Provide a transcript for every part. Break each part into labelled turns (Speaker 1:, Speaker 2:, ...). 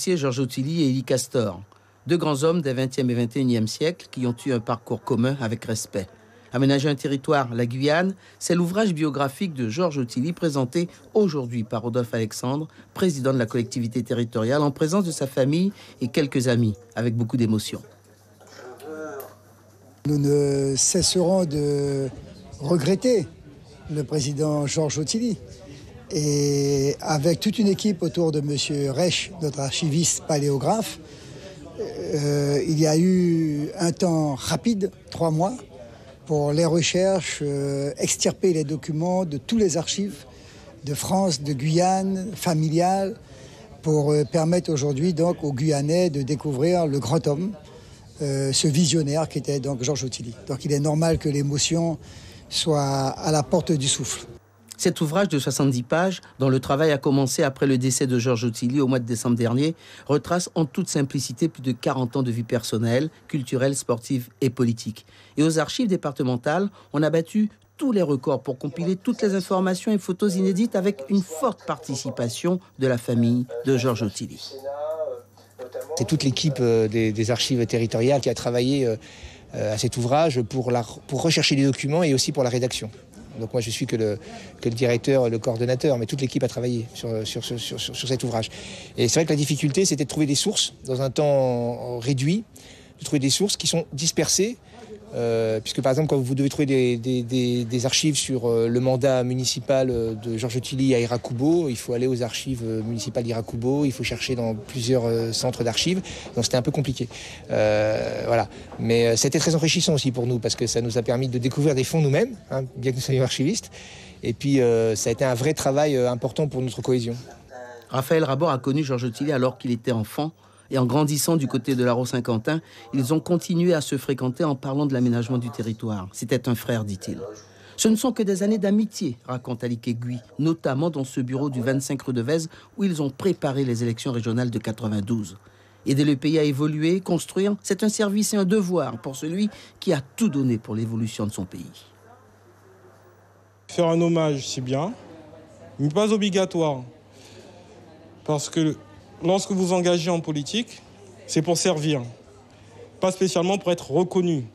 Speaker 1: Georges Ottilie et Élie Castor, deux grands hommes des 20e et 21e siècles qui ont eu un parcours commun avec respect. Aménager un territoire, la Guyane, c'est l'ouvrage biographique de Georges Ottilie présenté aujourd'hui par Rodolphe Alexandre, président de la collectivité territoriale, en présence de sa famille et quelques amis, avec beaucoup d'émotion.
Speaker 2: Nous ne cesserons de regretter le président Georges Ottilie. Et avec toute une équipe autour de M. Reich, notre archiviste paléographe, il y a eu un temps rapide, 3 mois, pour les recherches, extirper les documents de tous les archives de France, de Guyane, familiales, pour permettre aujourd'hui donc aux Guyanais de découvrir le grand homme, ce visionnaire qui était donc Georges Ottilie. Donc il est normal que l'émotion soit à la porte du souffle.
Speaker 1: Cet ouvrage de 70 pages, dont le travail a commencé après le décès de Georges Ottilie au mois de décembre dernier, retrace en toute simplicité plus de 40 ans de vie personnelle, culturelle, sportive et politique. Et aux archives départementales, on a battu tous les records pour compiler toutes les informations et photos inédites avec une forte participation de la famille de Georges Ottilie.
Speaker 3: C'est toute l'équipe des archives territoriales qui a travaillé à cet ouvrage pour rechercher les documents et aussi pour la rédaction. Donc moi je suis que le directeur, le coordonnateur, mais toute l'équipe a travaillé sur cet ouvrage. Et c'est vrai que la difficulté c'était de trouver des sources dans un temps réduit, de trouver des sources qui sont dispersées, puisque par exemple quand vous devez trouver des archives sur le mandat municipal de Georges Ottilie à Iracoubo, il faut aller aux archives municipales d'Iracoubo, il faut chercher dans plusieurs centres d'archives, donc c'était un peu compliqué. Voilà. Mais c'était très enrichissant aussi pour nous, parce que ça nous a permis de découvrir des fonds nous-mêmes, hein, bien que nous soyons archivistes, et puis ça a été un vrai travail important pour notre cohésion.
Speaker 1: Raphaël Rabord a connu Georges Ottilie alors qu'il était enfant. Et en grandissant du côté de l'Aro-Saint-Quentin, ils ont continué à se fréquenter en parlant de l'aménagement du territoire. C'était un frère, dit-il. Ce ne sont que des années d'amitié, raconte Aliké Gui, notamment dans ce bureau du 25 rue de Vèze où ils ont préparé les élections régionales de 92. Aider le pays à évoluer, construire, c'est un service et un devoir pour celui qui a tout donné pour l'évolution de son pays.
Speaker 4: Faire un hommage, c'est bien, mais pas obligatoire. Parce que lorsque vous engagez en politique, c'est pour servir, pas spécialement pour être reconnu.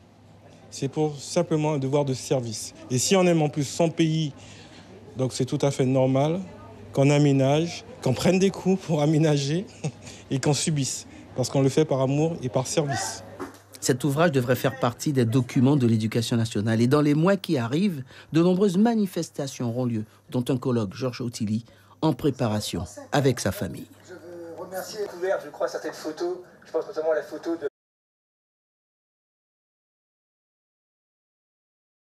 Speaker 4: C'est pour simplement un devoir de service. Et si on aime en plus son pays, donc c'est tout à fait normal qu'on aménage, qu'on prenne des coups pour aménager et qu'on subisse, parce qu'on le fait par amour et par service.
Speaker 1: Cet ouvrage devrait faire partie des documents de l'éducation nationale. Et dans les mois qui arrivent, de nombreuses manifestations auront lieu, dont un colloque Georges Ottilie en préparation avec sa famille.
Speaker 3: J'ai découvert, je crois, certaines photos. Je pense notamment à la photo